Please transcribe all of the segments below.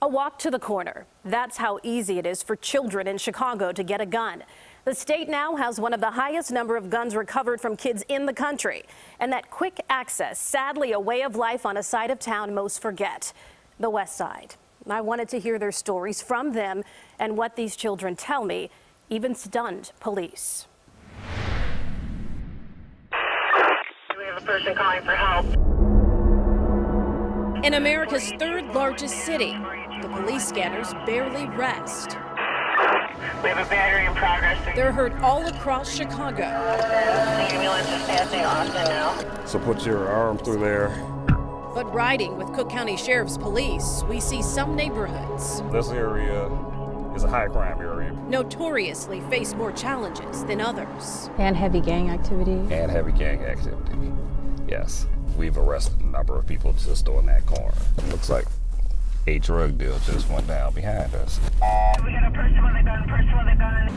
A walk to the corner. That's how easy it is for children in Chicago to get a gun. The state now has one of the highest number of guns recovered from kids in the country. And that quick access, sadly a way of life on a side of town most forget, the West Side. I wanted to hear their stories from them and what these children tell me even stunned police. We have a person calling for help. In America's third largest city, the police scanners barely rest. We have a battery in progress. They're heard all across Chicago. The ambulance is passing Austin now. So put your arm through there. But riding with Cook County Sheriff's Police, we see some neighborhoods This area is a high crime area. notoriously face more challenges than others. And heavy gang activity. And heavy gang activity. Yes, we've arrested a number of people just on that corner. It looks like a drug deal just went down behind us. We got a person with a gun,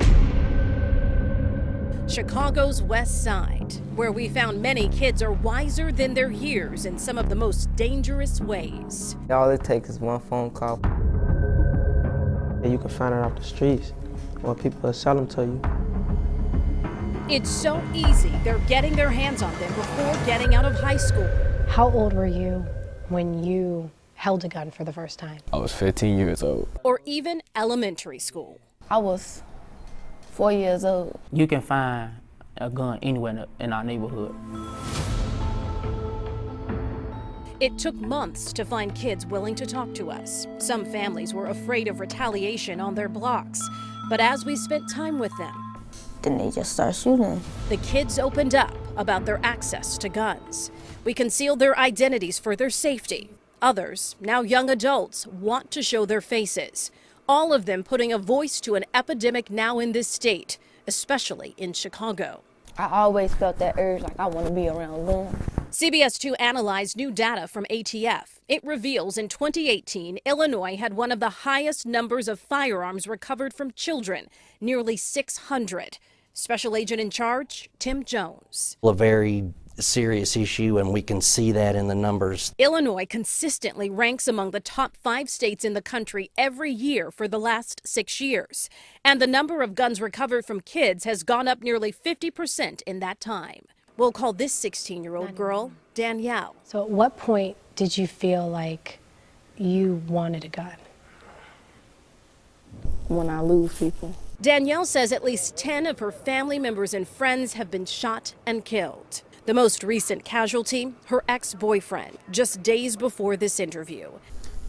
Chicago's West Side, where we found many kids are wiser than their years in some of the most dangerous ways. All it takes is one phone call. And you can find it off the streets, or people will sell them to you. It's so easy, they're getting their hands on them before getting out of high school. How old were you when you held a gun for the first time? I was 15 years old. Or even elementary school. I was 4 years old. You can find a gun anywhere in our neighborhood. It took months to find kids willing to talk to us. Some families were afraid of retaliation on their blocks. But as we spent time with them, Then they just start shooting. the kids opened up about their access to guns. We concealed their identities for their safety. Others, now young adults, want to show their faces. All of them putting a voice to an epidemic now in this state, especially in Chicago. I always felt that urge, like I want to be around guns. CBS 2 analyzed new data from ATF. It reveals in 2018, Illinois had one of the highest numbers of firearms recovered from children, nearly 600. Special Agent in Charge, Tim Jones. A very serious issue, and we can see that in the numbers. Illinois consistently ranks among the top 5 states in the country every year for the last 6 years. And the number of guns recovered from kids has gone up nearly 50% in that time. We'll call this 16-year-old girl Danielle. So at what point did you feel like you wanted a gun? When I lose people. Danielle says at least 10 of her family members and friends have been shot and killed. The most recent casualty, her ex-boyfriend, just days before this interview.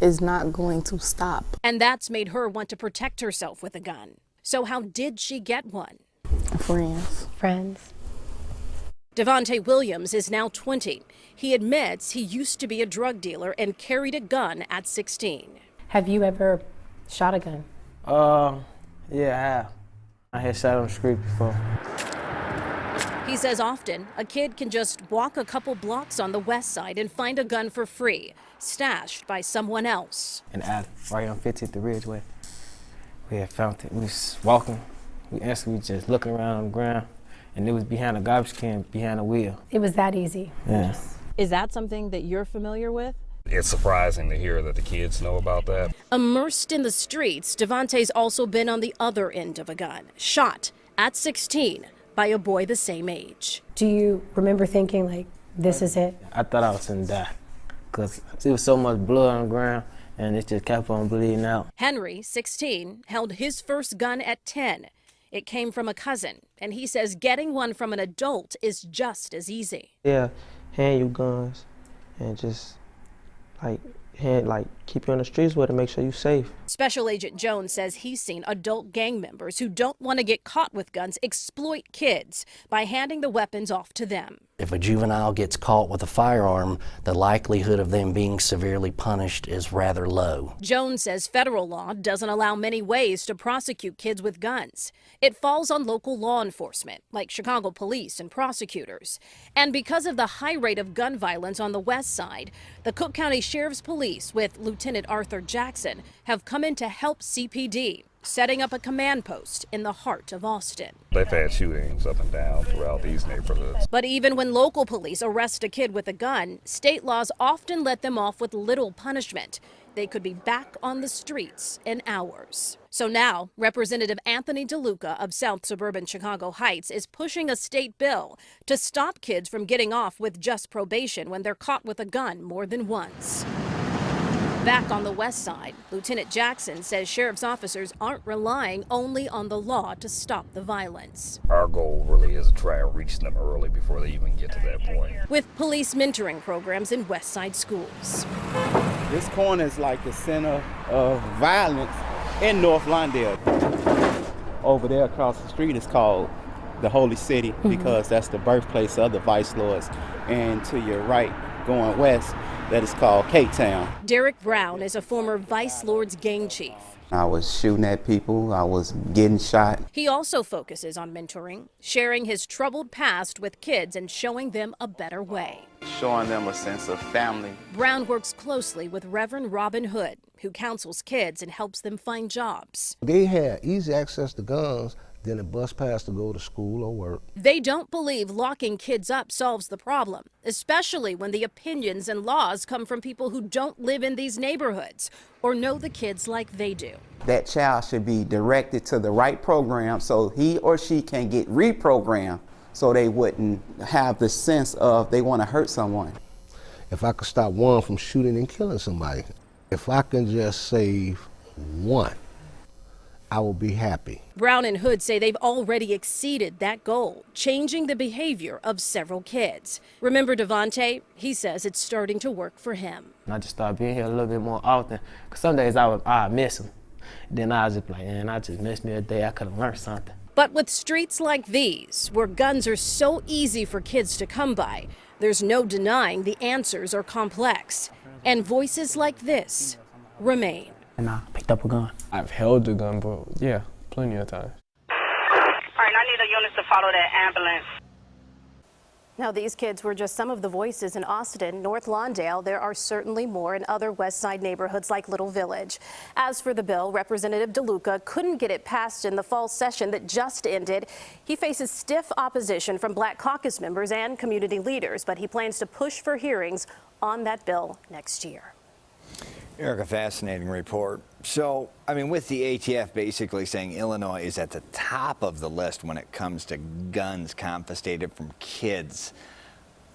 It's not going to stop. And that's made her want to protect herself with a gun. So how did she get one? Friends. Friends? Devontae Williams is now 20. He admits he used to be a drug dealer and carried a gun at 16. Have you ever shot a gun? Yeah, I have. I had shot on the street before. He says often a kid can just walk a couple blocks on the West Side and find a gun for free, stashed by someone else. And right on 50th Ridgeway, we had found it. We was walking. We instantly just looking around on the ground, and it was behind a garbage can, behind a wheel. It was that easy. Yeah. Is that something that you're familiar with? It's surprising to hear that the kids know about that. Immersed in the streets, Devontae's also been on the other end of a gun, shot at 16 by a boy the same age. Do you remember thinking, like, this is it? I thought I was gonna die, because there was so much blood on the ground, and it just kept on bleeding out. Henry, 16, held his first gun at 10. It came from a cousin, and he says getting one from an adult is just as easy. Yeah, hand you guns, and just keep you on the streets with it, make sure you're safe. Special Agent Jones says he's seen adult gang members who don't want to get caught with guns exploit kids by handing the weapons off to them. If a juvenile gets caught with a firearm, the likelihood of them being severely punished is rather low. Jones says federal law doesn't allow many ways to prosecute kids with guns. It falls on local law enforcement, like Chicago police and prosecutors. And because of the high rate of gun violence on the West Side, the Cook County Sheriff's Police, with Lieutenant Arthur Jackson, have come in to help CPD, setting up a command post in the heart of Austin. They've had shootings up and down throughout these neighborhoods. But even when local police arrest a kid with a gun, state laws often let them off with little punishment. they could be back on the streets in hours. So now, Representative Anthony DeLuca of South Suburban Chicago Heights is pushing a state bill to stop kids from getting off with just probation when they're caught with a gun more than once. Back on the west side, Lieutenant Jackson says sheriff's officers aren't relying only on the law to stop the violence. Our goal really is to try and reach them early before they even get to that point. With police mentoring programs in West Side schools. This corner is like the center of violence in North Lawndale. Over there across the street is called the Holy City because that's the birthplace of the Vice Lords. And to your right, going west, that is called Cape Town. Derek Brown is a former Vice Lords gang chief. I was shooting at people, I was getting shot. He also focuses on mentoring, sharing his troubled past with kids and showing them a better way. Showing them a sense of family. Brown works closely with Reverend Robin Hood, who counsels kids and helps them find jobs. They had easy access to guns, then a bus pass to go to school or work. They don't believe locking kids up solves the problem, especially when the opinions and laws come from people who don't live in these neighborhoods or know the kids like they do. That child should be directed to the right program so he or she can get reprogrammed so they wouldn't have the sense of they want to hurt someone. If I could stop one from shooting and killing somebody, if I can just save one, I will be happy. Brown and Hood say they've already exceeded that goal, changing the behavior of several kids. Remember Devontae? He says it's starting to work for him. And I just started being here a little bit more often, because some days I miss him. Then I was just like, man, I just missed me a day. I could have learned something. But with streets like these, where guns are so easy for kids to come by, there's no denying the answers are complex. And voices like this remain. And I picked up a gun. I've held a gun, but yeah, plenty of times. All right, I need the units to follow that ambulance. Now, these kids were just some of the voices in Austin, North Lawndale. There are certainly more in other West Side neighborhoods like Little Village. As for the bill, Representative DeLuca couldn't get it passed in the fall session that just ended. He faces stiff opposition from Black Caucus members and community leaders, but he plans to push for hearings on that bill next year. Eric, a fascinating report. So, I mean, with the ATF basically saying Illinois is at the top of the list when it comes to guns confiscated from kids,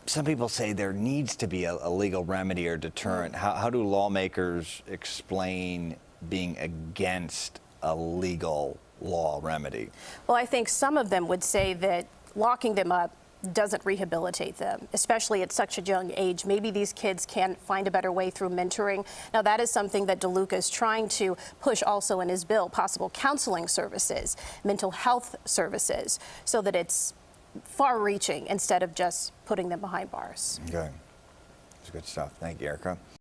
some people say there needs to be a legal remedy or deterrent. How do lawmakers explain being against a legal law remedy? Well, I think some of them would say that locking them up doesn't rehabilitate them, especially at such a young age. Maybe these kids can find a better way through mentoring. Now, that is something that DeLuca is trying to push also in his bill, possible counseling services, mental health services, so that it's far-reaching instead of just putting them behind bars. Okay. That's good stuff. Thank you, Erica.